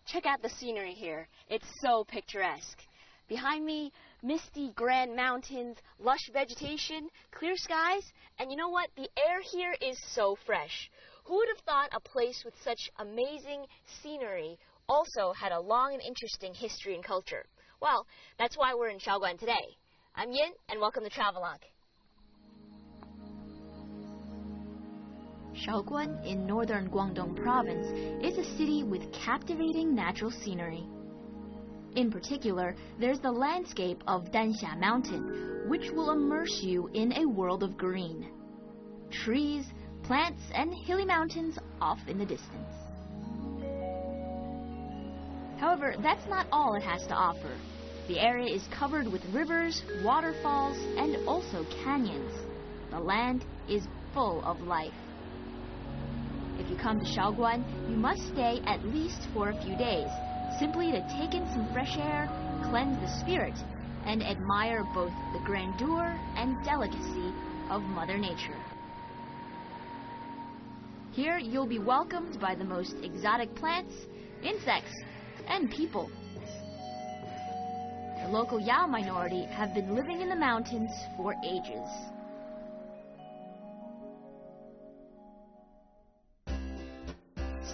Check out the scenery here. It's so picturesque. Behind me, misty grand mountains, lush vegetation, clear skies, and you know what? The air here is so fresh. Who would have thought a place with such amazing scenery also had a long and interesting history and culture? Well, that's why we're in Shaoguan today. I'm Yin, and welcome to Travelogue. Shaoguan in northern Guangdong province is a city with captivating natural scenery. In particular, there's the landscape of Danxia Mountain, which will immerse you in a world of green. Trees, plants, and hilly mountains off in the distance. However, that's not all it has to offer. The area is covered with rivers, waterfalls, and also canyons. The land is full of life. If you come to Shaoguan, you must stay at least for a few days, simply to take in some fresh air, cleanse the spirit, and admire both the grandeur and delicacy of Mother Nature. Here you'll be welcomed by the most exotic plants, insects, and people. The local Yao minority have been living in the mountains for ages.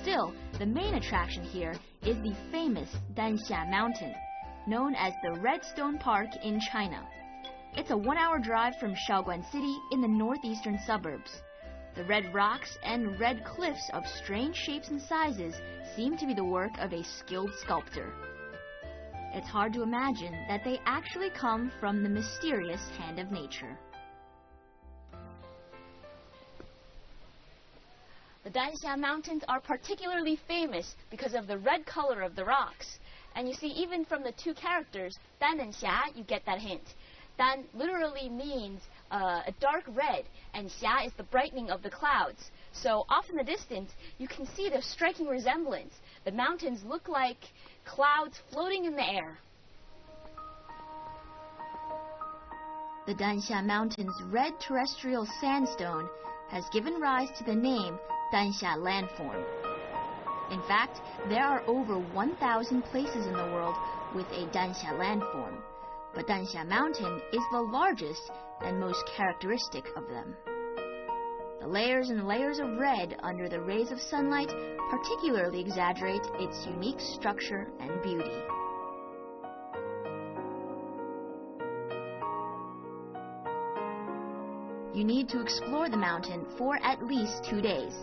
Still, the main attraction here is the famous Danxia Mountain, known as the Red Stone Park in China. It's a 1-hour drive from Shaoguan City in the northeastern suburbs. The red rocks and red cliffs of strange shapes and sizes seem to be the work of a skilled sculptor. It's hard to imagine that they actually come from the mysterious hand of nature. The Danxia Mountains are particularly famous because of the red color of the rocks. And you see, even from the two characters, Dan and Xia, you get that hint. Dan literally means a dark red, and Xia is the brightening of the clouds. So off in the distance, you can see the striking resemblance. The mountains look like clouds floating in the air. The Danxia Mountain's red terrestrial sandstone has given rise to the name Danxia landform. In fact, there are over 1,000 places in the world with a Danxia landform, but Danxia Mountain is the largest and most characteristic of them. The layers and layers of red under the rays of sunlight particularly exaggerate its unique structure and beauty. You need to explore the mountain for at least 2 days.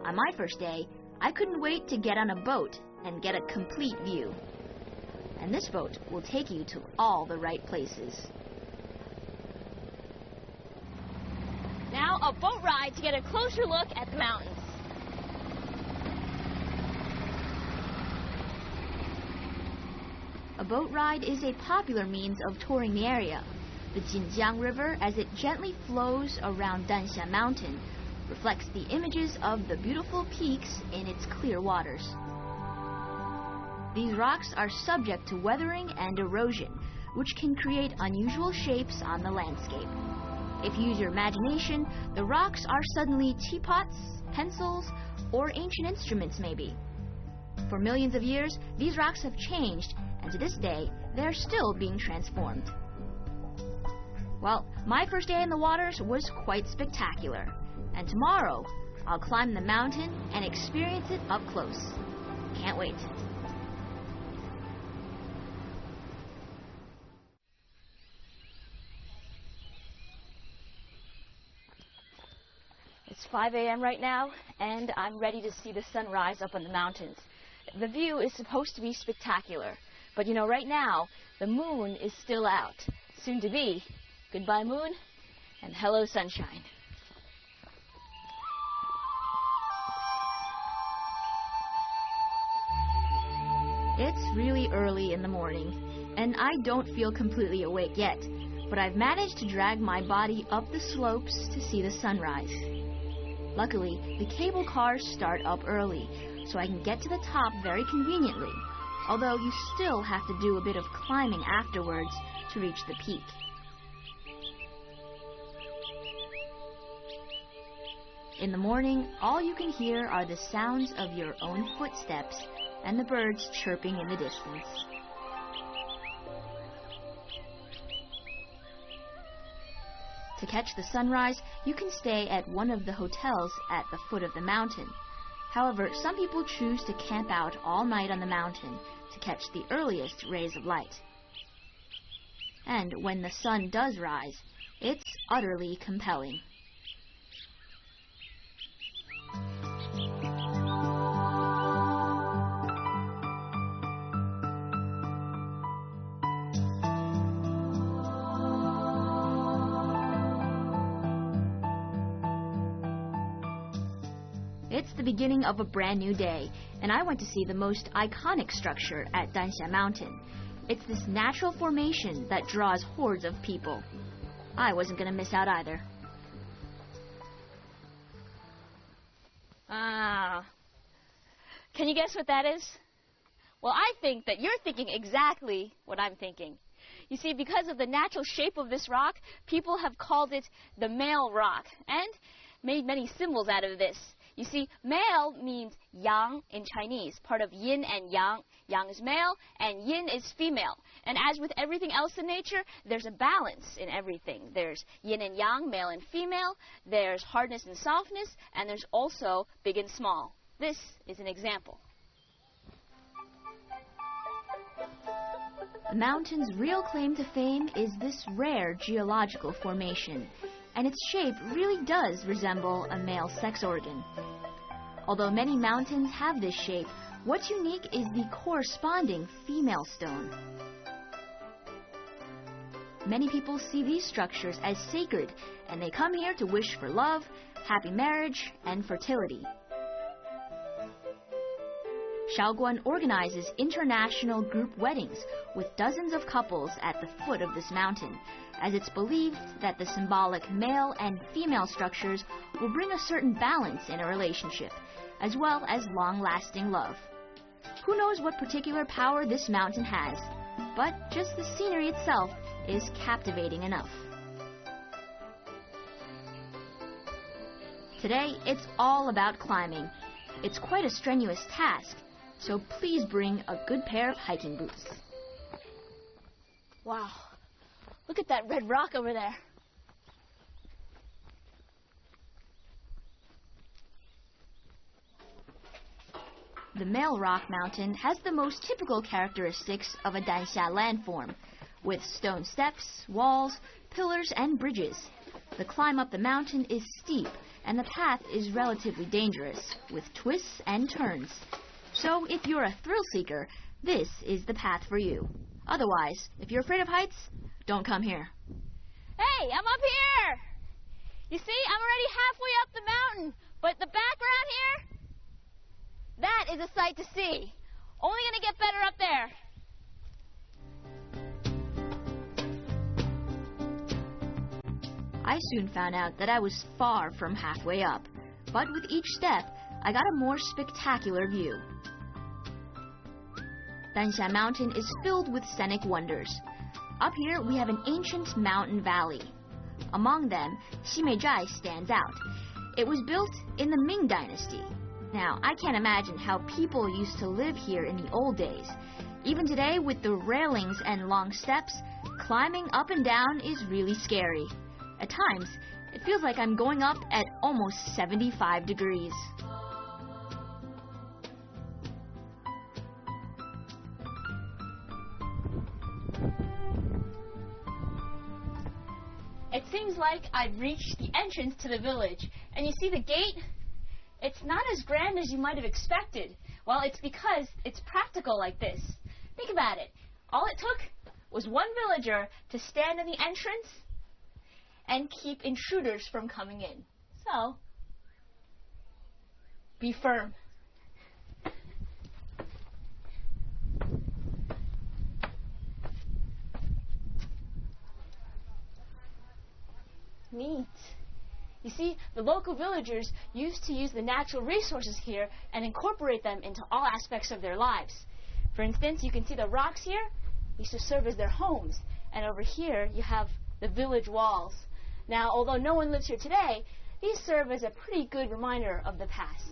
On my first day, I couldn't wait to get on a boat and get a complete view. And this boat will take you to all the right places. Now a boat ride to get a closer look at the mountains. A boat ride is a popular means of touring the area. The Jinjiang River, as it gently flows around Danxia Mountain, reflects the images of the beautiful peaks in its clear waters. These rocks are subject to weathering and erosion, which can create unusual shapes on the landscape. If you use your imagination, the rocks are suddenly teapots, pencils, or ancient instruments maybe. For millions of years, these rocks have changed, and to this day, they are still being transformed. Well, my first day in the waters was quite spectacular. And tomorrow, I'll climb the mountain and experience it up close. Can't wait. It's 5 a.m. right now, and I'm ready to see the sunrise up on the mountains. The view is supposed to be spectacular, but you know, right now, the moon is still out. Soon to be, goodbye moon, and hello sunshine. It's really early in the morning, and I don't feel completely awake yet, but I've managed to drag my body up the slopes to see the sunrise. Luckily, the cable cars start up early, so I can get to the top very conveniently, although you still have to do a bit of climbing afterwards to reach the peak. In the morning, all you can hear are the sounds of your own footsteps and the birds chirping in the distance. To catch the sunrise, you can stay at one of the hotels at the foot of the mountain. However, some people choose to camp out all night on the mountain to catch the earliest rays of light. And when the sun does rise, it's utterly compelling. It's the beginning of a brand new day, and I went to see the most iconic structure at Danxia Mountain. It's this natural formation that draws hordes of people. I wasn't going to miss out either. Can you guess what that is? Well, I think that you're thinking exactly what I'm thinking. You see, because of the natural shape of this rock, people have called it the male rock and made many symbols out of this. You see, male means yang in Chinese, part of yin and yang. Yang is male and yin is female. And as with everything else in nature, there's a balance in everything. There's yin and yang, male and female. There's hardness and softness. And there's also big and small. This is an example. The mountain's real claim to fame is this rare geological formation, and its shape really does resemble a male sex organ. Although many mountains have this shape, what's unique is the corresponding female stone. Many people see these structures as sacred, and they come here to wish for love, happy marriage, and fertility. Shaoguan organizes international group weddings with dozens of couples at the foot of this mountain, as it's believed that the symbolic male and female structures will bring a certain balance in a relationship, as well as long-lasting love. Who knows what particular power this mountain has, but just the scenery itself is captivating enough. Today, it's all about climbing. It's quite a strenuous task, so please bring a good pair of hiking boots. Wow, look at that red rock over there. The male rock mountain has the most typical characteristics of a Danxia landform, with stone steps, walls, pillars, and bridges. The climb up the mountain is steep, and the path is relatively dangerous, with twists and turns. So if you're a thrill seeker, this is the path for you. Otherwise, if you're afraid of heights, don't come here. Hey, I'm up here! You see, I'm already halfway up the mountain, but the background here, that is a sight to see. Only gonna get better up there. I soon found out that I was far from halfway up, but with each step, I got a more spectacular view. Danxia Mountain is filled with scenic wonders. Up here, we have an ancient mountain valley. Among them, Ximei stands out. It was built in the Ming Dynasty. Now, I can't imagine how people used to live here in the old days. Even today, with the railings and long steps, climbing up and down is really scary. At times, it feels like I'm going up at almost 75 degrees. It seems like I've reached the entrance to the village. And you see the gate? It's not as grand as you might have expected. Well, it's because it's practical like this. Think about it. All it took was one villager to stand in the entrance and keep intruders from coming in. So, be firm. Neat. You see, the local villagers used to use the natural resources here and incorporate them into all aspects of their lives. For instance, you can see the rocks here used to serve as their homes, and over here you have the village walls. Now, although no one lives here today, these serve as a pretty good reminder of the past.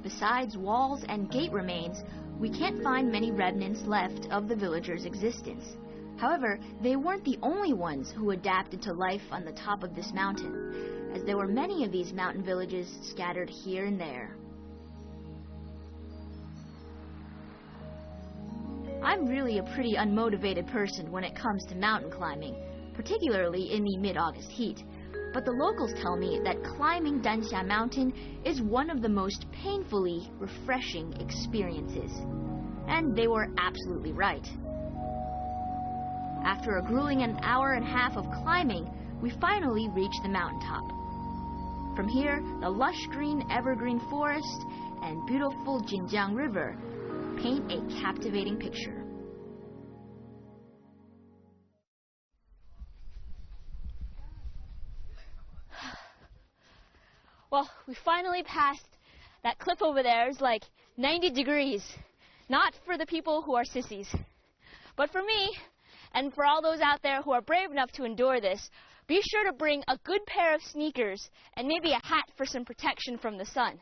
Besides walls and gate remains, we can't find many remnants left of the villagers' existence. However, they weren't the only ones who adapted to life on the top of this mountain, as there were many of these mountain villages scattered here and there. I'm really a pretty unmotivated person when it comes to mountain climbing, particularly in the mid-August heat. But the locals tell me that climbing Danxia Mountain is one of the most painfully refreshing experiences. And they were absolutely right. After a grueling an hour and a half of climbing, we finally reached the mountaintop. From here, the lush green evergreen forest and beautiful Jinjiang River paint a captivating picture. Well, we finally passed that cliff over there. It's like 90 degrees. Not for the people who are sissies, but for me, and for all those out there who are brave enough to endure this. Be sure to bring a good pair of sneakers and maybe a hat for some protection from the sun.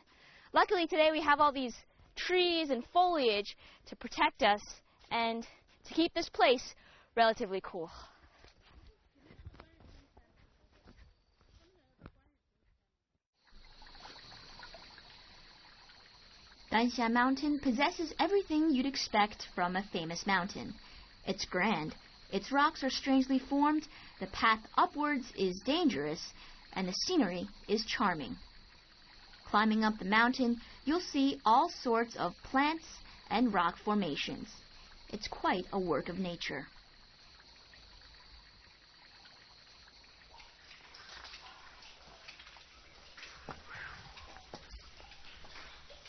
Luckily today we have all these trees and foliage to protect us and to keep this place relatively cool. Danxia Mountain possesses everything you'd expect from a famous mountain. It's grand, its rocks are strangely formed, the path upwards is dangerous, and the scenery is charming. Climbing up the mountain, you'll see all sorts of plants and rock formations. It's quite a work of nature.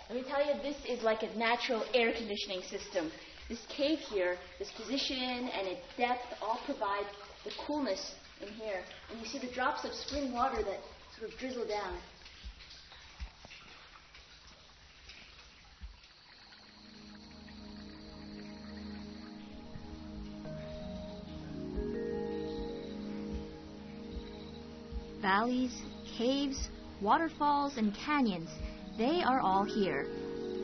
Let me tell you, this is like a natural air conditioning system. This cave here, this position and its depth all provide the coolness in here. And you see the drops of spring water that sort of drizzle down. Valleys, caves, waterfalls, and canyons, they are all here.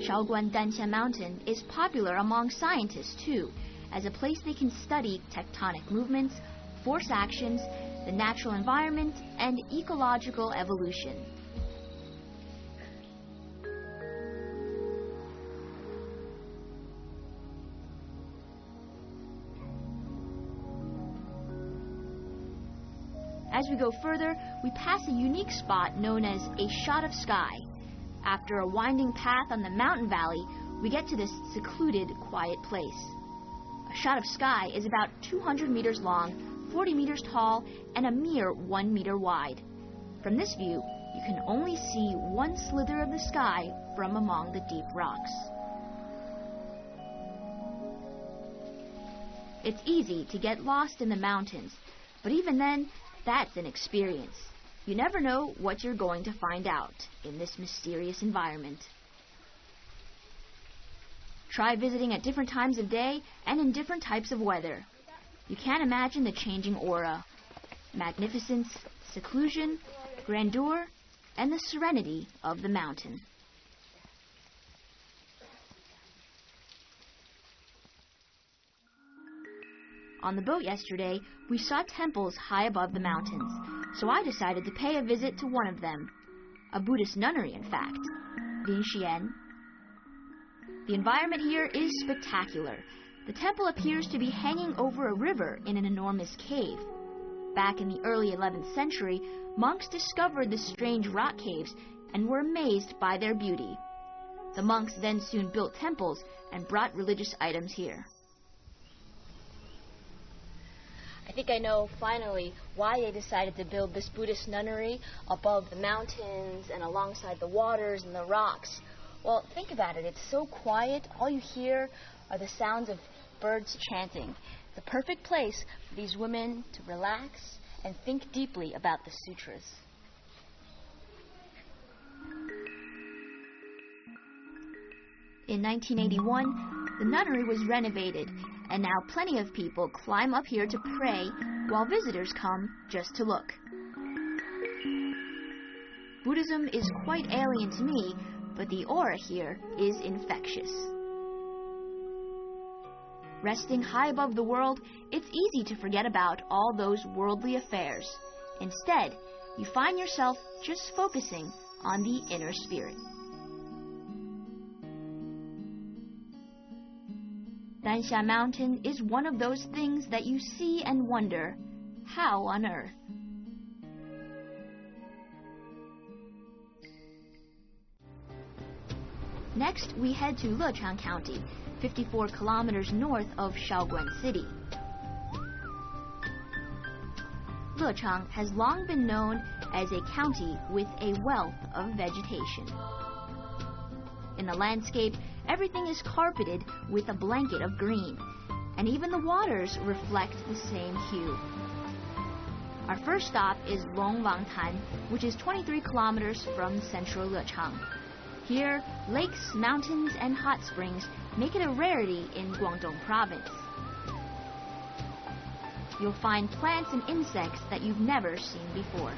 Shaoguan Danxia Mountain is popular among scientists too, as a place they can study tectonic movements, force actions, the natural environment, and ecological evolution. As we go further, we pass a unique spot known as a shot of sky. After a winding path on the mountain valley, we get to this secluded, quiet place. A shot of sky is about 200 meters long, 40 meters tall, and a mere 1 meter wide. From this view, you can only see one slither of the sky from among the deep rocks. It's easy to get lost in the mountains, but even then, that's an experience. You never know what you're going to find out in this mysterious environment. Try visiting at different times of day and in different types of weather. You can't imagine the changing aura, magnificence, seclusion, grandeur, and the serenity of the mountain. On the boat yesterday, we saw temples high above the mountains, so I decided to pay a visit to one of them. A Buddhist nunnery, in fact, Linxian. The environment here is spectacular. The temple appears to be hanging over a river in an enormous cave. Back in the early 11th century, monks discovered the strange rock caves and were amazed by their beauty. The monks then soon built temples and brought religious items here. I think I know, finally, why they decided to build this Buddhist nunnery above the mountains and alongside the waters and the rocks. Well, think about it. It's so quiet. All you hear are the sounds of birds chanting. The perfect place for these women to relax and think deeply about the sutras. In 1981, the nunnery was renovated, and now plenty of people climb up here to pray while visitors come just to look. Buddhism is quite alien to me, but the aura here is infectious. Resting high above the world, it's easy to forget about all those worldly affairs. Instead, you find yourself just focusing on the inner spirit. Dansha Mountain is one of those things that you see and wonder, how on earth? Next, we head to Lechang County, 54 kilometers north of Shaoguan City. Lechang has long been known as a county with a wealth of vegetation. In the landscape, everything is carpeted with a blanket of green, and even the waters reflect the same hue. Our first stop is Longwangtan, which is 23 kilometers from central Lechang. Here, lakes, mountains, and hot springs make it a rarity in Guangdong province. You'll find plants and insects that you've never seen before.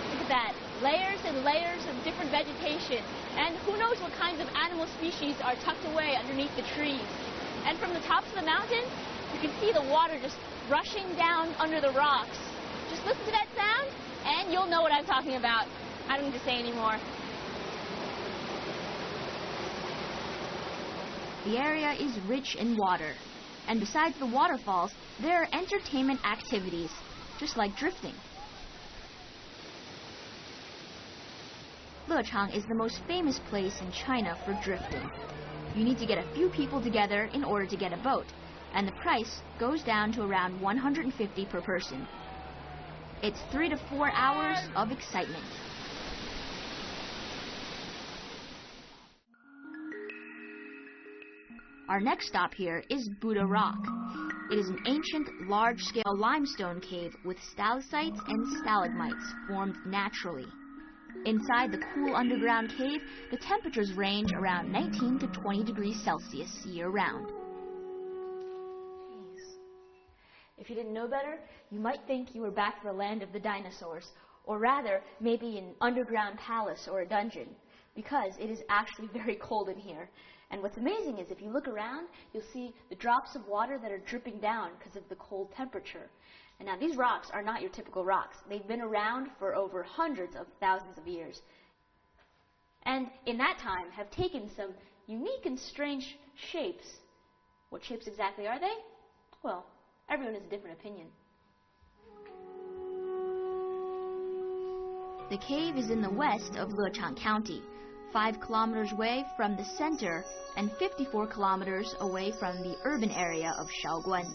Look at that. Layers and layers of different vegetation. And who knows what kinds of animal species are tucked away underneath the trees. And from the tops of the mountains, you can see the water just rushing down under the rocks. Just listen to that sound, and you'll know what I'm talking about. I don't need to say anymore. The area is rich in water, and besides the waterfalls, there are entertainment activities, just like drifting. Lechang is the most famous place in China for drifting. You need to get a few people together in order to get a boat, and the price goes down to around 150 per person. It's 3 to 4 hours of excitement. Our next stop here is Buddha Rock. It is an ancient, large-scale limestone cave with stalactites and stalagmites formed naturally. Inside the cool underground cave, the temperatures range around 19 to 20 degrees Celsius year-round. If you didn't know better, you might think you were back to the land of the dinosaurs, or rather, maybe an underground palace or a dungeon, because it is actually very cold in here. And what's amazing is if you look around, you'll see the drops of water that are dripping down because of the cold temperature. And now these rocks are not your typical rocks. They've been around for over hundreds of thousands of years. And in that time have taken some unique and strange shapes. What shapes exactly are they? Well, everyone has a different opinion. The cave is in the west of Lechang County, 5 kilometers away from the center and 54 kilometers away from the urban area of Shaoguan.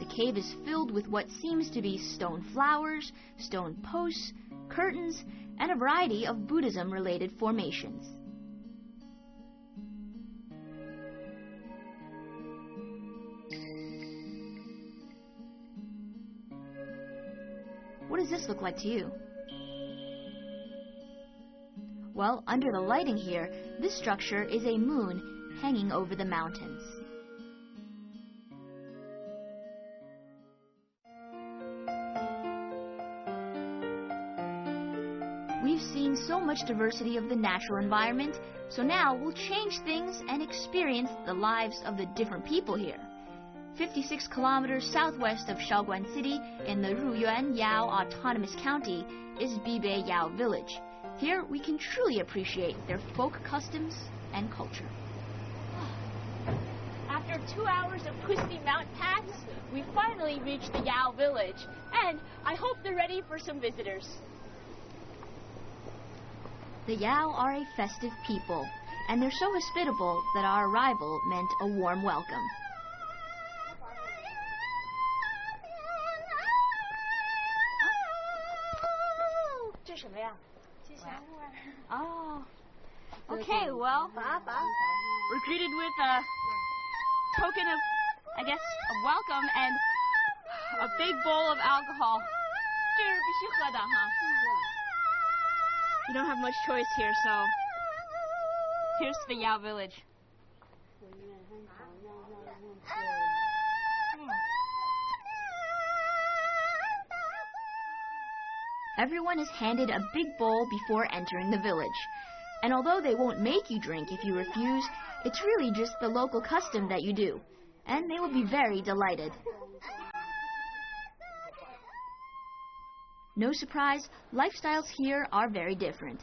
The cave is filled with what seems to be stone flowers, stone posts, curtains, and a variety of Buddhism-related formations. What does this look like to you? Well, under the lighting here, this structure is a moon hanging over the mountains. We've seen so much diversity of the natural environment, so now we'll change things and experience the lives of the different people here. 56 kilometers southwest of Shaoguan City in the Ruyuan Yao Autonomous County is Bibei Yao Village. Here we can truly appreciate their folk customs and culture. After 2 hours of twisty mountain paths, we finally reached the Yao village, and I hope they're ready for some visitors. The Yao are a festive people. and they're so hospitable that our arrival meant a warm welcome. Oh, okay, well, we're greeted with a token of, I guess, a welcome and a big bowl of alcohol. You don't have much choice here, so here's to the Yao village. Everyone is handed a big bowl before entering the village. And although they won't make you drink if you refuse, it's really just the local custom that you do. And they will be very delighted. No surprise, lifestyles here are very different.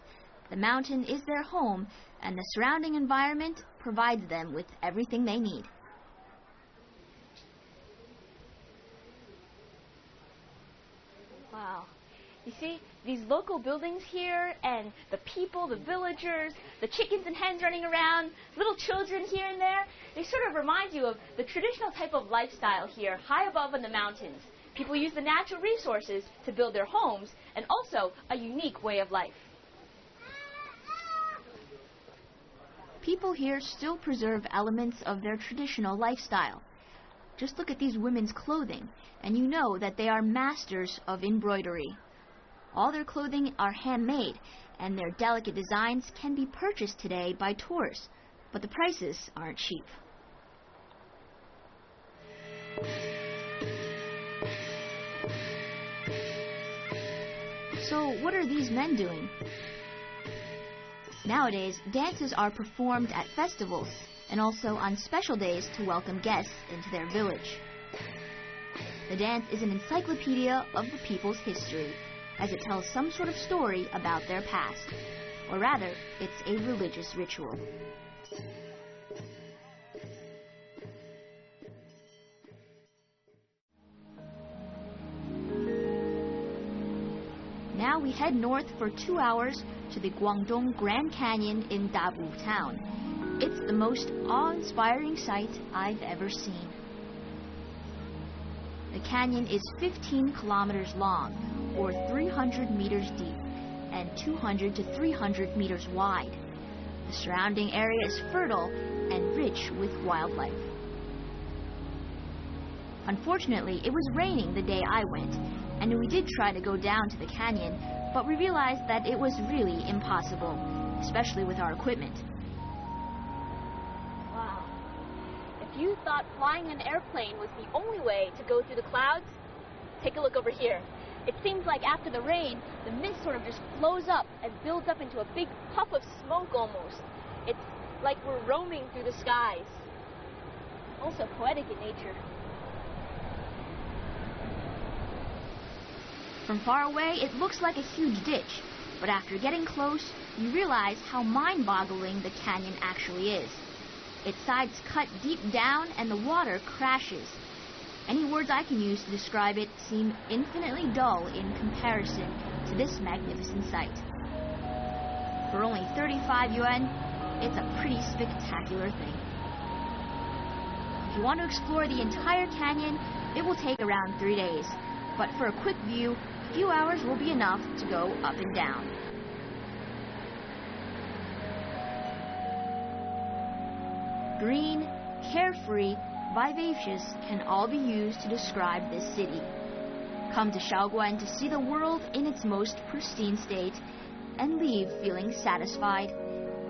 The mountain is their home, and the surrounding environment provides them with everything they need. Wow. You see, these local buildings here, and the people, the villagers, the chickens and hens running around, little children here and there, they sort of remind you of the traditional type of lifestyle here, high above in the mountains. People use the natural resources to build their homes, and also a unique way of life. People here still preserve elements of their traditional lifestyle. Just look at these women's clothing, and you know that they are masters of embroidery. All their clothing are handmade, and their delicate designs can be purchased today by tourists, but the prices aren't cheap. So what are these men doing? Nowadays, dances are performed at festivals and also on special days to welcome guests into their village. The dance is an encyclopedia of the people's history, as it tells some sort of story about their past. Or rather, it's a religious ritual. Now we head north for 2 hours to the Guangdong Grand Canyon in Dabu town. It's the most awe-inspiring sight I've ever seen. The canyon is 15 kilometers long, or 300 meters deep, and 200 to 300 meters wide. The surrounding area is fertile and rich with wildlife. Unfortunately, it was raining the day I went, and we did try to go down to the canyon, but we realized that it was really impossible, especially with our equipment. Wow. If you thought flying an airplane was the only way to go through the clouds, take a look over here. It seems like after the rain, the mist sort of just flows up and builds up into a big puff of smoke almost. It's like we're roaming through the skies. Also poetic in nature. From far away, it looks like a huge ditch, but after getting close, you realize how mind-boggling the canyon actually is. Its sides cut deep down and the water crashes. Any words I can use to describe it seem infinitely dull in comparison to this magnificent sight. For only 35 yuan, it's a pretty spectacular thing. If you want to explore the entire canyon, it will take around 3 days, but for a quick view, a few hours will be enough to go up and down. Green, carefree, vivacious can all be used to describe this city. Come to Shaoguan to see the world in its most pristine state and leave feeling satisfied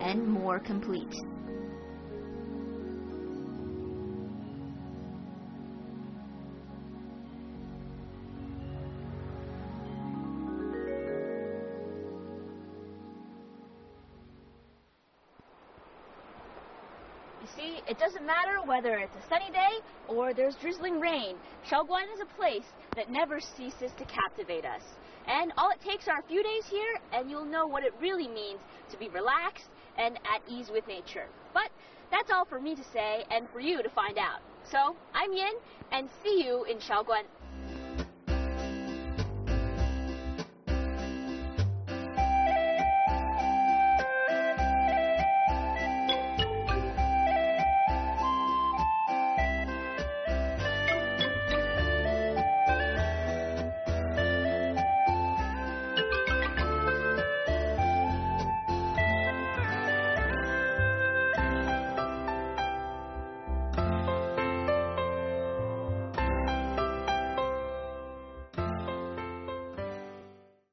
and more complete. See, it doesn't matter whether it's a sunny day or there's drizzling rain. Shaoguan is a place that never ceases to captivate us. And all it takes are a few days here, and you'll know what it really means to be relaxed and at ease with nature. But that's all for me to say and for you to find out. So, I'm Yin, and see you in Shaoguan.